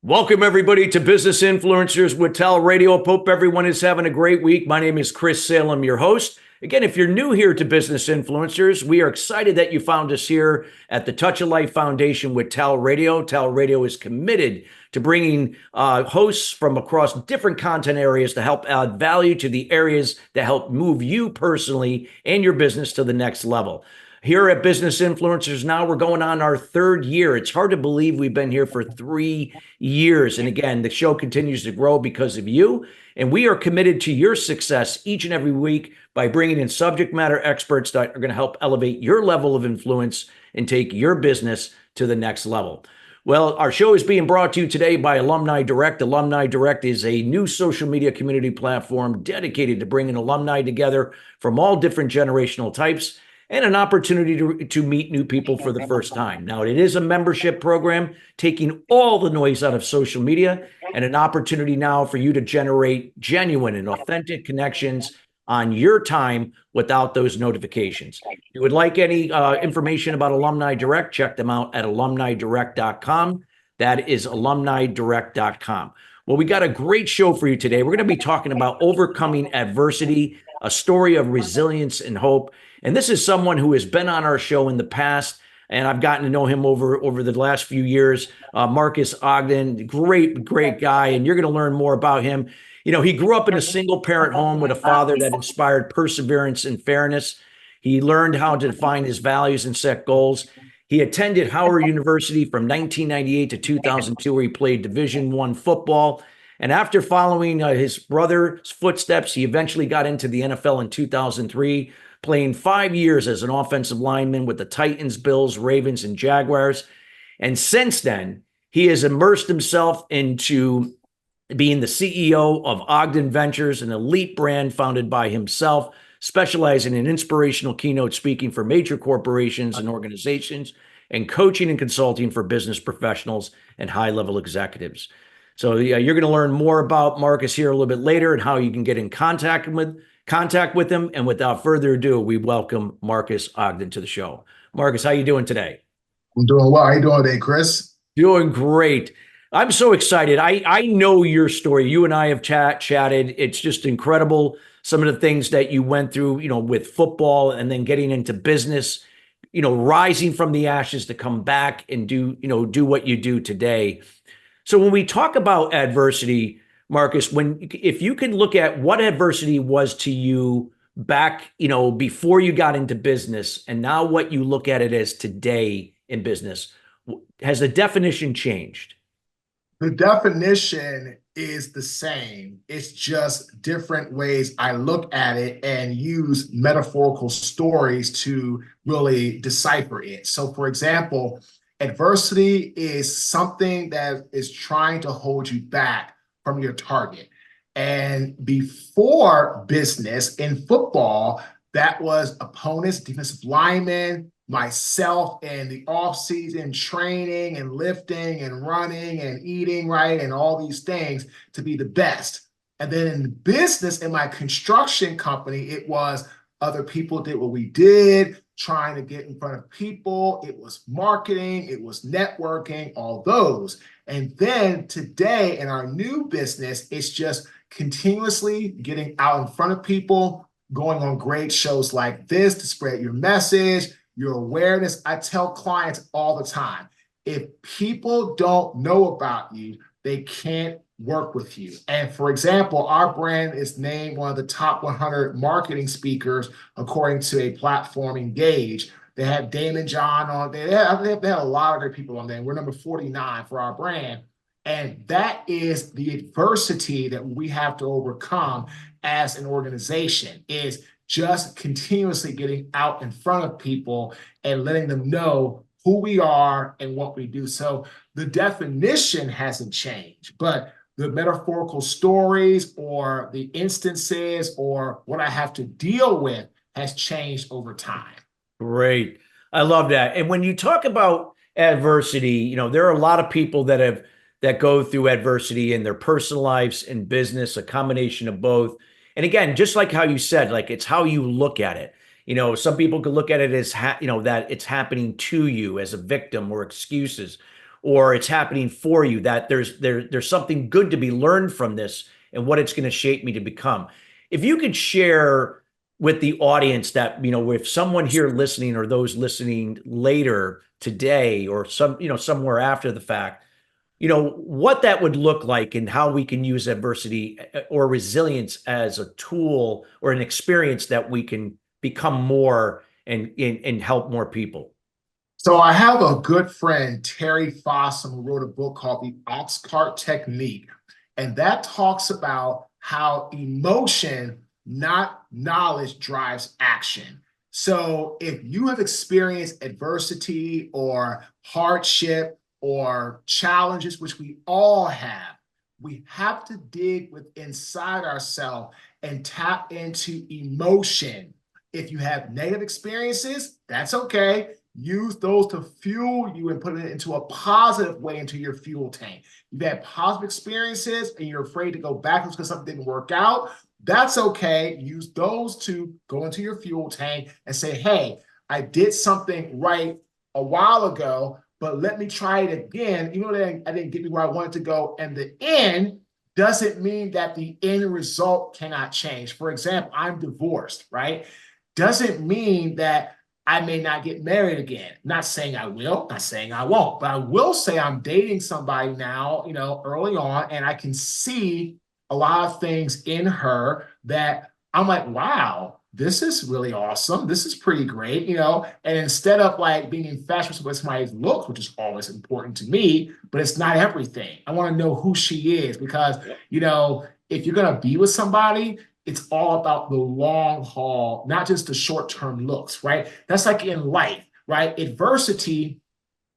Welcome, everybody, to Business Influencers with TALRadio. Hope everyone is having a great week. My name is Chris Salem, your host. Again, if you're new here to Business Influencers, we are excited that you found us here at the Touch of Life Foundation with TALRadio. TALRadio is committed to bringing hosts from across different content areas to help add value to the areas that help move you personally and your business to the next level. Here at Business Influencers now, we're going on our third year. It's hard to believe we've been here for 3 years. And again, the show continues to grow because of you. And we are committed to your success each and every week by bringing in subject matter experts that are going to help elevate your level of influence and take your business to the next level. Well, our show is being brought to you today by Alumni Direct. Alumni Direct is a new social media community platform dedicated to bringing alumni together from all different generational types and an opportunity to meet new people for the first time. Now, it is a membership program, taking all the noise out of social media and an opportunity now for you to generate genuine and authentic connections on your time without those notifications. If you would like any information about Alumni Direct, check them out at alumnidirect.com. That is alumnidirect.com. Well, we got a great show for you today. We're going to be talking about overcoming adversity, a story of resilience and hope. And this is someone who has been on our show in the past, and I've gotten to know him over the last few years. Marques Ogden, great guy, and you're going to learn more about him. You know, he grew up in a single-parent home with a father that inspired perseverance and fairness. He learned how to define his values and set goals. He attended Howard University from 1998 to 2002, where he played Division I football. And after following his brother's footsteps, he eventually got into the NFL in 2003, playing 5 years as an offensive lineman with the Titans, Bills, Ravens, and Jaguars. And since then, he has immersed himself into being the CEO of Ogden Ventures, an elite brand founded by himself, specializing in inspirational keynote speaking for major corporations and organizations, and coaching and consulting for business professionals and high-level executives. So you're going to learn more about Marques here a little bit later and how you can get in contact with him. And without further ado, we welcome Marques Ogden to the show. Marques, how you doing today? I'm doing well. How you doing today, Chris? Doing great. I'm so excited. I know your story. You and I have chatted. It's just incredible. Some of the things that you went through, you know, with football and then getting into business, you know, rising from the ashes to come back and do what you do today. So when we talk about adversity, Marques, if you can look at what adversity was to you back, you know, before you got into business and now what you look at it as today in business, has the definition changed? The definition is the same. It's just different ways I look at it and use metaphorical stories to really decipher it. So, for example, adversity is something that is trying to hold you back from your target. And before business in football, that was opponents, defensive linemen, myself in the off-season training and lifting and running and eating right and all these things to be the best. And then in business, in my construction company, it was other people did what we did, trying to get in front of people. It was marketing, it was networking, all those. And then today in our new business, it's just continuously getting out in front of people, going on great shows like this to spread your message, your awareness. I tell clients all the time, if people don't know about you, they can't work with you. And for example, our brand is named one of the top 100 marketing speakers, according to a platform, Engage. They have Damon John on there. They have a lot of great people on there. We're number 49 for our brand. And that is the adversity that we have to overcome as an organization, is just continuously getting out in front of people and letting them know who we are and what we do. So the definition hasn't changed, but the metaphorical stories or the instances or what I have to deal with has changed over time. Great. I love that. And when you talk about adversity, you know, there are a lot of people that go through adversity in their personal lives and business, a combination of both. And again, just like how you said, like it's how you look at it. Some people could look at it as that it's happening to you as a victim or excuses, or it's happening for you, that there's something good to be learned from this and what it's going to shape me to become. If you could share with the audience that, if someone here listening or those listening later today or somewhere after the fact, what that would look like and how we can use adversity or resilience as a tool or an experience that we can become more and help more people. So I have a good friend, Terry Fossum, who wrote a book called The Ox Cart Technique. And that talks about how emotion, not knowledge, drives action. So if you have experienced adversity or hardship or challenges, which we all have, we have to dig within inside ourselves and tap into emotion. If you have negative experiences, that's okay. Use those to fuel you and put it into a positive way into your fuel tank. You've had positive experiences and you're afraid to go backwards because something didn't work out. That's okay. Use those to go into your fuel tank and say, hey, I did something right a while ago, but let me try it again. Even though I didn't get me where I wanted to go. And the end doesn't mean that the end result cannot change. For example, I'm divorced, right? Doesn't mean that I may not get married again. Not saying I will, not saying I won't, but I will say I'm dating somebody now, early on, and I can see a lot of things in her that I'm like, wow, this is really awesome. This is pretty great, and instead of like being infatuated with somebody's looks, which is always important to me, but it's not everything. I want to know who she is because, if you're going to be with somebody, it's all about the long haul, not just the short-term looks, right? That's like in life, right? Adversity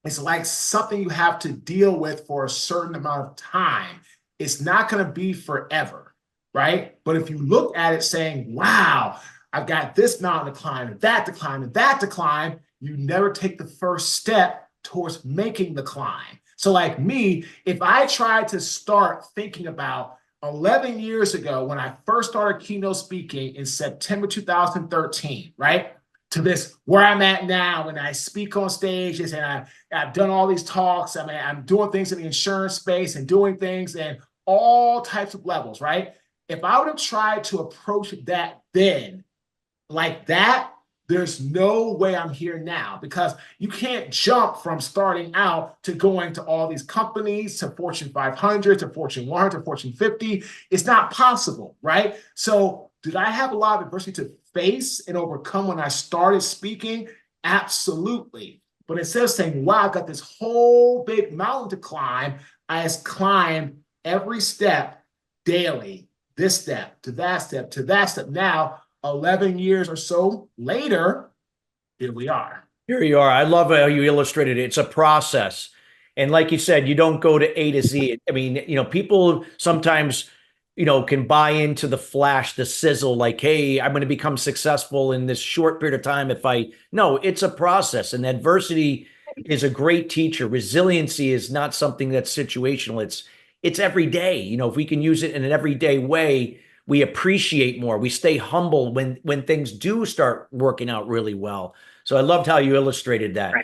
is like something you have to deal with for a certain amount of time. It's not going to be forever, right? But if you look at it saying, wow, I've got this mountain to climb, and that to climb, and that to climb, you never take the first step towards making the climb. So like me, if I tried to start thinking about 11 years ago, when I first started keynote speaking in September 2013, right? To this where I'm at now, when I speak on stages and I've done all these talks. I mean, I'm doing things in the insurance space and doing things in all types of levels, right? If I would have tried to approach that then like that, there's no way I'm here now because you can't jump from starting out to going to all these companies, to Fortune 500, to Fortune 100, to Fortune 50. It's not possible, right? So did I have a lot of adversity to face and overcome when I started speaking? Absolutely. But instead of saying, wow, I've got this whole big mountain to climb, I just climbed every step daily, this step to that step to that step. Now, 11 years or so later, here we are. Here you are. I love how you illustrated it. It's a process. And like you said, you don't go to A to Z. I mean, people sometimes, can buy into the flash, the sizzle, like, hey, I'm going to become successful in this short period of time. No, it's a process, and adversity is a great teacher. Resiliency is not something that's situational. It's every day. If we can use it in an everyday way, we appreciate more. We stay humble when things do start working out really well. So I loved how you illustrated that.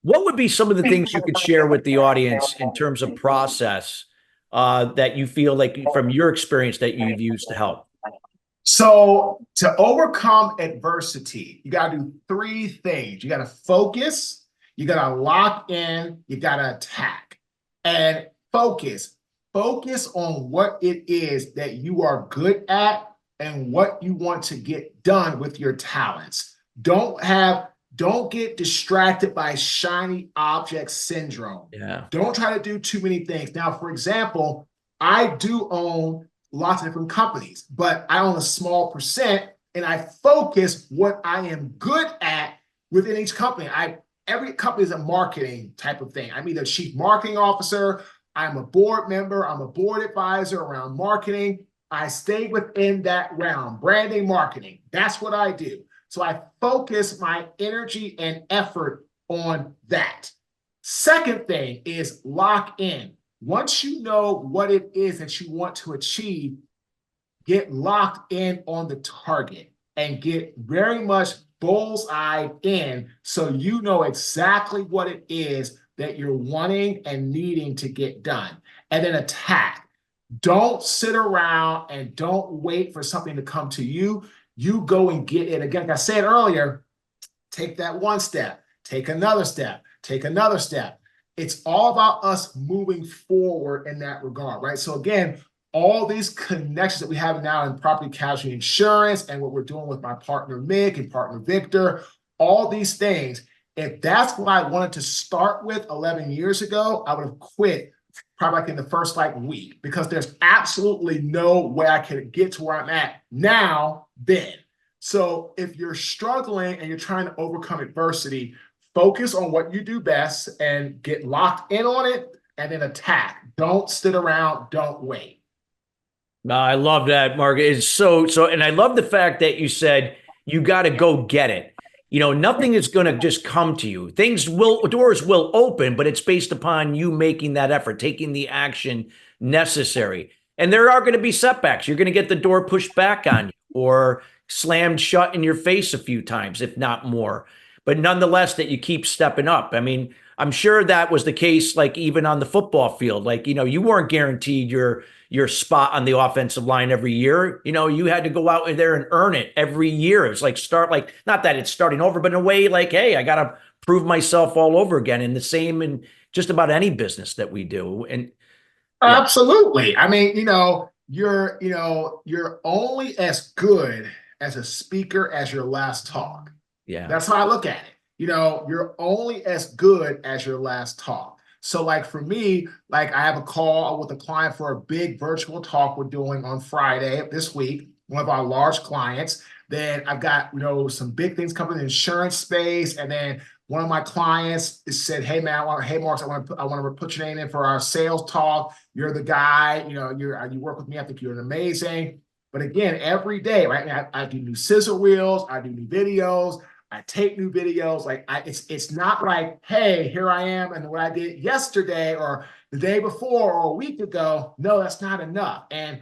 What would be some of the things you could share with the audience in terms of process that you feel like from your experience that you've used to help? So to overcome adversity, you got to do three things. You got to focus, you got to lock in, you got to attack. And focus on what it is that you are good at and what you want to get done with your talents. Don't get distracted by shiny object syndrome. Yeah. Don't try to do too many things. Now, for example, I do own lots of different companies, but I own a small percent and I focus what I am good at within each company. Every company is a marketing type of thing. I'm either a chief marketing officer, I'm a board member, I'm a board advisor around marketing. I stay within that realm, branding, marketing. That's what I do. So I focus my energy and effort on that. Second thing is lock in. Once you know what it is that you want to achieve, get locked in on the target and get very much bullseye in so you know exactly what it is that you're wanting and needing to get done. And then attack. Don't sit around and don't wait for something to come to you. You go and get it. Again, like I said earlier, take that one step, take another step, take another step. It's all about us moving forward in that regard, right? So again, all these connections that we have now in property casualty insurance and what we're doing with my partner Mick and partner Victor, all these things, if that's what I wanted to start with 11 years ago, I would have quit probably like in the first week, because there's absolutely no way I could get to where I'm at now then. So if you're struggling and you're trying to overcome adversity, focus on what you do best and get locked in on it and then attack. Don't sit around, don't wait. No, I love that, Mark. It's so, and I love the fact that you said you got to go get it. Nothing is going to just come to you. Doors will open, but it's based upon you making that effort, taking the action necessary. And there are going to be setbacks. You're going to get the door pushed back on you or slammed shut in your face a few times, if not more. But nonetheless, that you keep stepping up. I mean, I'm sure that was the case, like even on the football field. Like, you weren't guaranteed your spot on the offensive line every year. You had to go out there and earn it every year. It's like not that it's starting over, but in a way like, hey, I got to prove myself all over again. And the same in just about any business that we do. And yeah. Absolutely. I mean, you're only as good as a speaker as your last talk. Yeah. That's how I look at it. You're only as good as your last talk. So like for me, like I have a call with a client for a big virtual talk we're doing on Friday this week, one of our large clients. Then I've got, some big things coming in the insurance space. And then one of my clients said, hey man, hey Marques, I want to put your name in for our sales talk. You're the guy, you work with me. I think you're amazing. But again, every day, right? I do new scissor wheels. I do new videos. I tape new videos. Like it's not like, hey, here I am and what I did yesterday or the day before or a week ago. No, that's not enough. And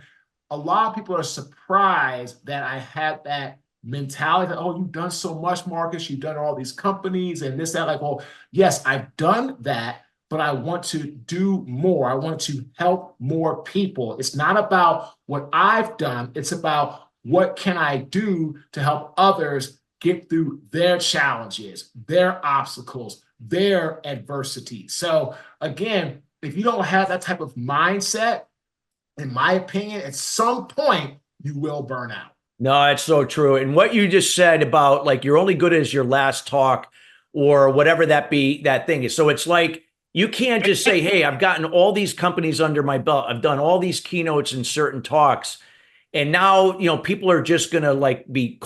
a lot of people are surprised that I had that mentality that, oh, you've done so much, Marques. You've done all these companies and this, that. Like, well, yes, I've done that, but I want to do more. I want to help more people. It's not about what I've done. It's about what can I do to help others get through their challenges, their obstacles, their adversity. So again, if you don't have that type of mindset, in my opinion, at some point, you will burn out. No, it's so true. And what you just said about like, you're only good as your last talk or whatever that thing is. So it's like, you can't just say, hey, I've gotten all these companies under my belt. I've done all these keynotes and certain talks. And now, people are just going to like the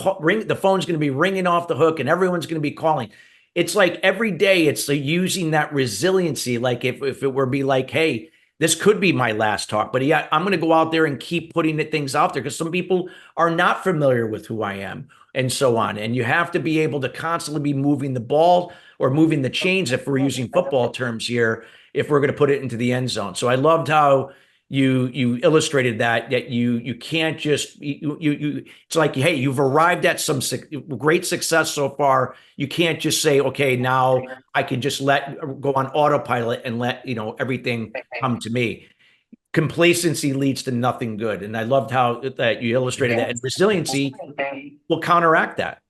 phone's going to be ringing off the hook and everyone's going to be calling. It's like every day it's like using that resiliency. Like if it were be like, hey, this could be my last talk, but yeah, I'm going to go out there and keep putting things out there because some people are not familiar with who I am and so on. And you have to be able to constantly be moving the ball or moving the chains, if we're using football terms here, if we're going to put it into the end zone. So I loved how you illustrated that you can't just it's like, hey, you've arrived at some great success so far. You can't just say, okay, now I can just go on autopilot and let everything come to me. Complacency leads to nothing good. And I loved how that you illustrated that, and resiliency will counteract that.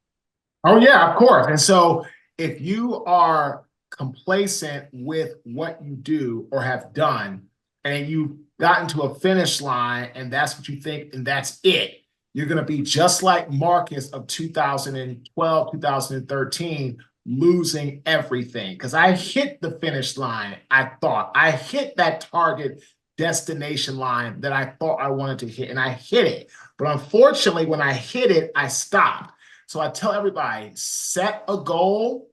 Oh yeah, of course. And so if you are complacent with what you do or have done, and you've gotten to a finish line and that's what you think and that's it, you're going to be just like Marques of 2012, 2013, losing everything. Because I hit the finish line. I hit that target destination line that I thought I wanted to hit, and I hit it. But unfortunately, when I hit it, I stopped. So I tell everybody, set a goal,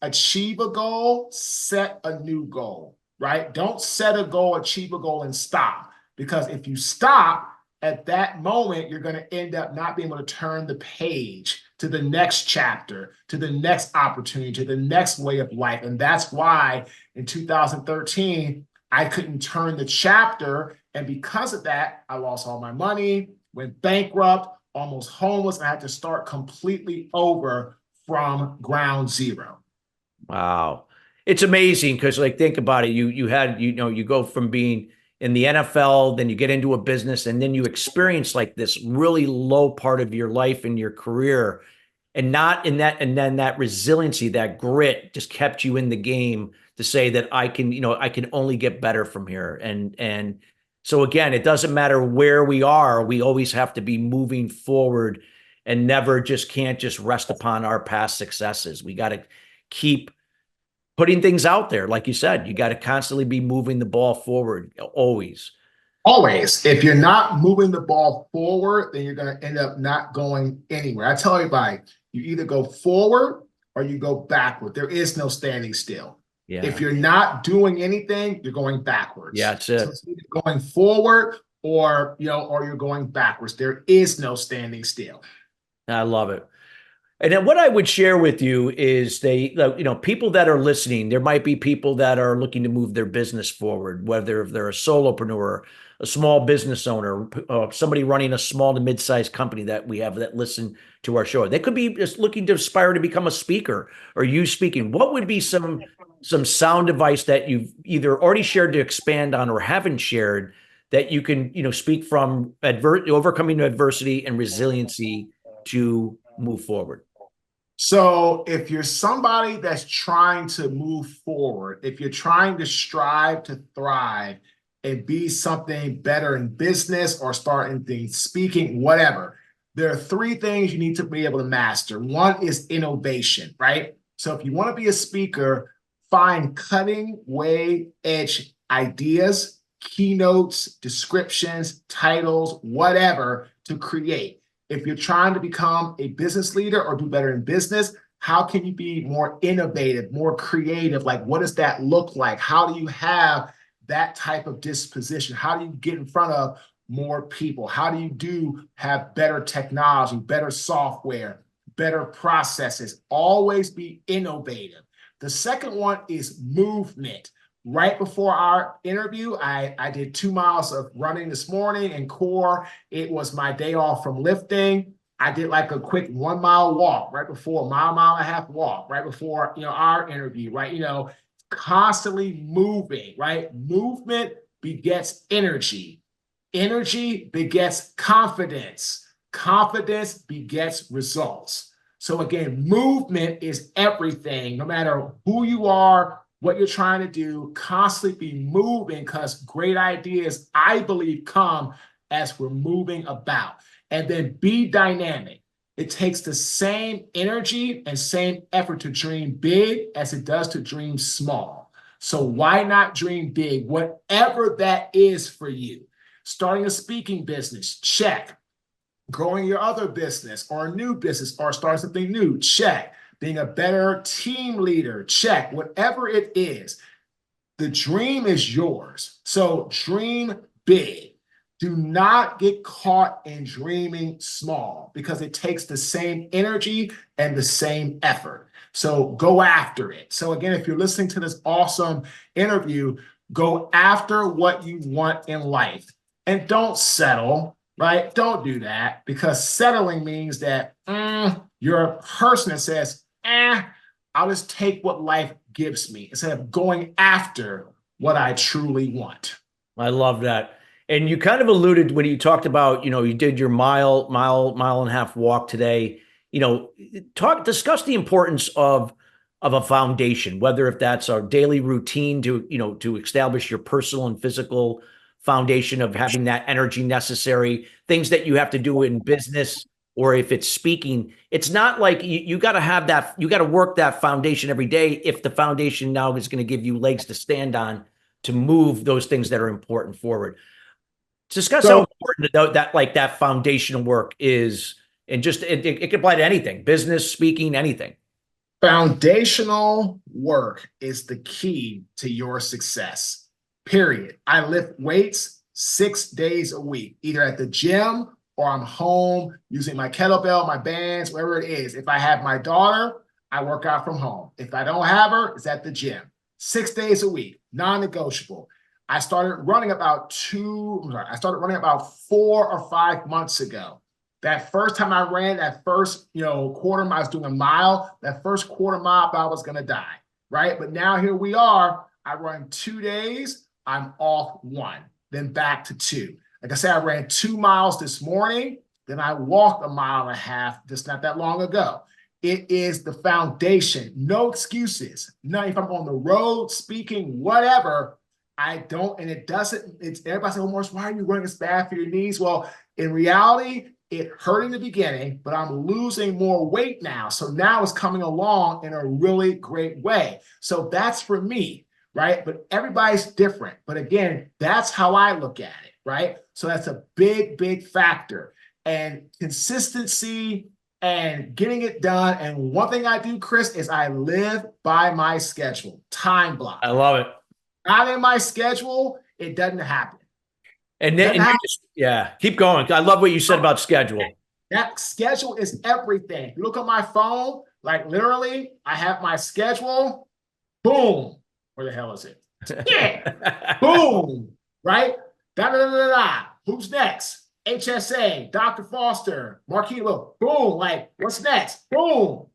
achieve a goal, set a new goal. Right? Don't set a goal, achieve a goal, and stop. Because if you stop at that moment, you're going to end up not being able to turn the page to the next chapter, to the next opportunity, to the next way of life. And that's why in 2013, I couldn't turn the chapter. And because of that, I lost all my money. went bankrupt, almost homeless. I had to start completely over from ground zero. Wow. It's amazing because like think about it. You had, you go from being in the NFL, then you get into a business, and then you experience like this really low part of your life and your career. And not in that, and then that resiliency, that grit just kept you in the game to say that I can only get better from here. And so again, it doesn't matter where we are, we always have to be moving forward and never just can't just rest upon our past successes. We got to keep putting things out there. Like you said, you got to constantly be moving the ball forward, always. Always. If you're not moving the ball forward, then you're going to end up not going anywhere. I tell everybody, you either go forward or you go backward. There is no standing still. Yeah. If you're not doing anything, you're going backwards. Yeah, that's it. So it's either going forward or you're going backwards. There is no standing still. I love it. And then what I would share with you is people that are listening, there might be people that are looking to move their business forward, whether if they're a solopreneur, a small business owner, somebody running a small to mid-sized company that we have that listen to our show. They could be just looking to aspire to become a speaker or you speaking. What would be some sound advice that you've either already shared to expand on or haven't shared that you can, speak from overcoming adversity and resiliency to move forward? So if you're somebody that's trying to move forward, if you're trying to strive to thrive and be something better in business or starting things, speaking, whatever, there are three things you need to be able to master. One is innovation, right? So if you want to be a speaker, find cutting edge ideas, keynotes, descriptions, titles, whatever to create. If you're trying to become a business leader or do better in business, how can you be more innovative, more creative? Like, what does that look like? How do you have that type of disposition? How do you get in front of more people? How do you have better technology, better software, better processes? Always be innovative. The second one is movement. Right before our interview, I did 2 miles of running this morning in core. It was my day off from lifting. I did like a quick 1 mile walk right before, mile and a half walk right before, our interview, right? Constantly moving, right? Movement begets energy. Energy begets confidence. Confidence begets results. So again, movement is everything, no matter who you are, what you're trying to do, constantly be moving because great ideas, I believe, come as we're moving about. And then be dynamic. It takes the same energy and same effort to dream big as it does to dream small. So why not dream big, whatever that is for you? Starting a speaking business, check. Growing your other business or a new business or starting something new, check. Being a better team leader, check. Whatever it is, the dream is yours. So dream big. Do not get caught in dreaming small because it takes the same energy and the same effort. So go after it. So again, if you're listening to this awesome interview, go after what you want in life and don't settle, right? Don't do that because settling means that you're a person that says, I'll just take what life gives me instead of going after what I truly want. I love that. And you kind of alluded when you talked about, you did your mile and a half walk today, discuss the importance of a foundation, whether if that's our daily routine to establish your personal and physical foundation of having that energy necessary, things that you have to do in business, or if it's speaking. It's not like you got to have that, you got to work that foundation every day if the foundation now is going to give you legs to stand on to move those things that are important forward. Discuss how important that foundational work is, and just it can apply to anything, business, speaking, anything. Foundational work is the key to your success, period. I lift weights 6 days a week, either at the gym or I'm home using my kettlebell, my bands, wherever it is. If I have my daughter, I work out from home. If I don't have her, it's at the gym. 6 days a week, non-negotiable. I started running about 4 or 5 months ago. That first time I ran, that first, quarter mile, I was doing a mile. That first quarter mile, I thought I was going to die, right? But now here we are. I run 2 days. I'm off 1, then back to 2. Like I said, I ran 2 miles this morning. Then I walked a mile and a half just not that long ago. It is the foundation. No excuses. None. If I'm on the road, speaking, whatever, I don't, and it doesn't, it's everybody saying, oh, Morris, why are you running? It's bad for your knees. Well, in reality, it hurt in the beginning, but I'm losing more weight now. So now it's coming along in a really great way. So that's for me, right? But everybody's different. But again, that's how I look at it, right? So that's a big, big factor. And consistency and getting it done. And one thing I do, Chris, is I live by my schedule, time block. I love it. Not in my schedule, it doesn't happen. And then, keep going. I love what you said about schedule. That schedule is everything. If you look at my phone, like literally, I have my schedule. Boom. Where the hell is it? Yeah. Boom. Right? Da da da da da. Who's next? HSA, Dr. Foster, Marquis. Boom. Like, what's next? Boom.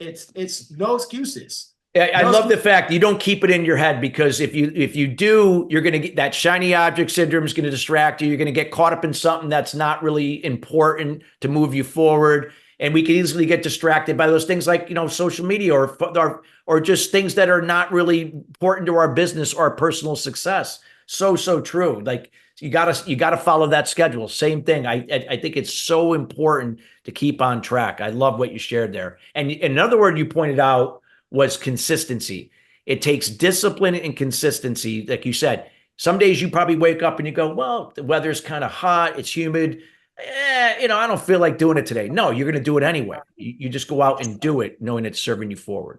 It's no excuses. I love the fact you don't keep it in your head, because if you do, you're going to get that shiny object syndrome is going to distract you. You're going to get caught up in something that's not really important to move you forward. And we can easily get distracted by those things like, social media or just things that are not really important to our business or our personal success. So true. Like you gotta follow that schedule. Same thing. I think it's so important to keep on track. I love what you shared there. And another word you pointed out was consistency. It takes discipline and consistency. Like you said, some days you probably wake up and you go, well, the weather's kind of hot, it's humid. I don't feel like doing it today. No, you're going to do it anyway. You just go out and do it, knowing it's serving you forward.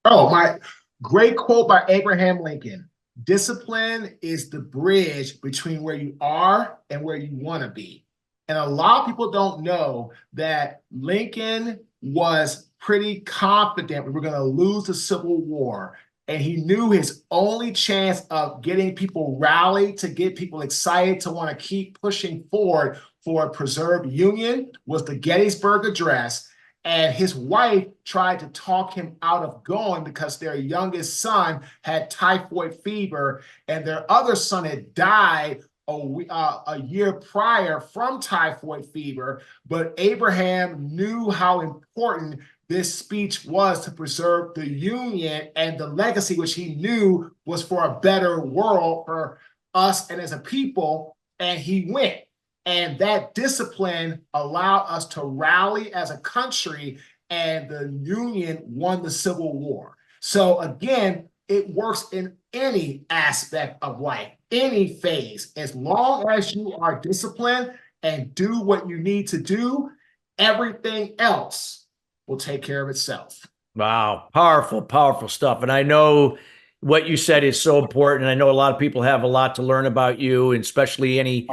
Oh, my great quote by Abraham Lincoln. Discipline is the bridge between where you are and where you want to be. And a lot of people don't know that Lincoln was pretty confident we were going to lose the Civil War. And he knew his only chance of getting people rallied, to get people excited, to want to keep pushing forward for a preserved Union, was the Gettysburg Address. And his wife tried to talk him out of going because their youngest son had typhoid fever and their other son had died a year prior from typhoid fever. But Abraham knew how important this speech was to preserve the Union and the legacy, which he knew was for a better world for us and as a people. And he went. And that discipline allowed us to rally as a country, and the Union won the Civil War. So again, it works in any aspect of life, any phase. As long as you are disciplined and do what you need to do, everything else will take care of itself. Wow. Powerful, powerful stuff. And I know what you said is so important. And I know a lot of people have a lot to learn about you, and especially any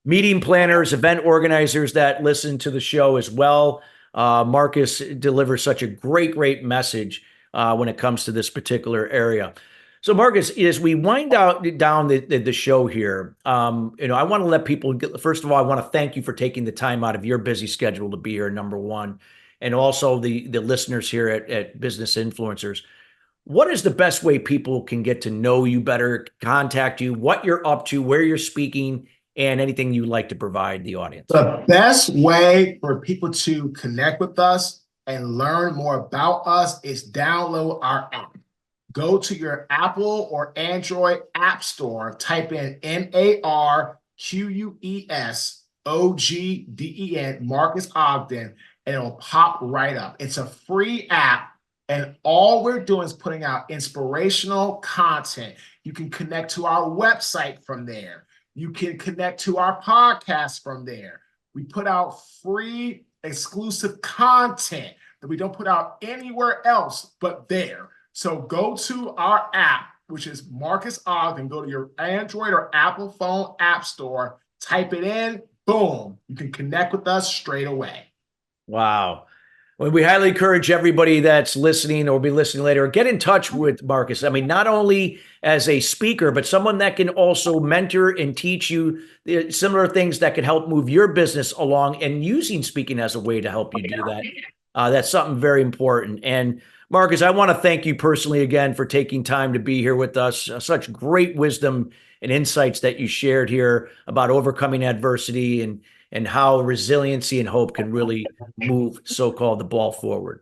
meeting planners, event organizers that listen to the show as well. Marques delivers such a great message when it comes to this particular area. So Marques, as we wind down the show here, I want to let people first of all, I want to thank you for taking the time out of your busy schedule to be here, number one, and also the listeners here at Business Influencers. What is the best way people can get to know you better, contact you, what you're up to, where you're speaking, and anything you'd like to provide the audience? The best way for people to connect with us and learn more about us is download our app. Go to your Apple or Android app store, type in MarquesOgden, Marques Ogden, and it'll pop right up. It's a free app, and all we're doing is putting out inspirational content. You can connect to our website from there. You can connect to our podcast from there. We put out free exclusive content that we don't put out anywhere else but there. So go to our app, which is Marques Ogden. Go to your Android or Apple phone app store, type it in, boom. You can connect with us straight away. Wow. Well, we highly encourage everybody that's listening or will be listening later, get in touch with Marques. I mean, not only as a speaker, but someone that can also mentor and teach you similar things that can help move your business along, and using speaking as a way to help you do that. That's something very important. And Marques, I want to thank you personally again for taking time to be here with us. Such great wisdom and insights that you shared here about overcoming adversity and how resiliency and hope can really move so-called the ball forward.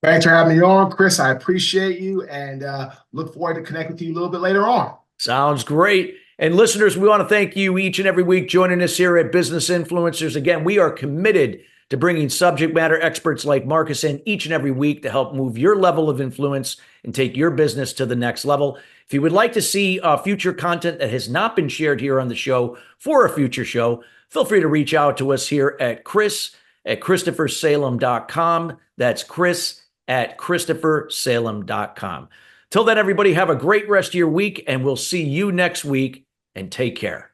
Thanks for having me on, Chris. I appreciate you, and look forward to connecting with you a little bit later on. Sounds great. And listeners, we want to thank you each and every week joining us here at Business Influencers. Again, we are committed to bringing subject matter experts like Marques in each and every week to help move your level of influence and take your business to the next level. If you would like to see future content that has not been shared here on the show for a future show, feel free to reach out to us here at Chris@ChristopherSalem.com. That's Chris@ChristopherSalem.com. Till then, everybody, have a great rest of your week, and we'll see you next week, and take care.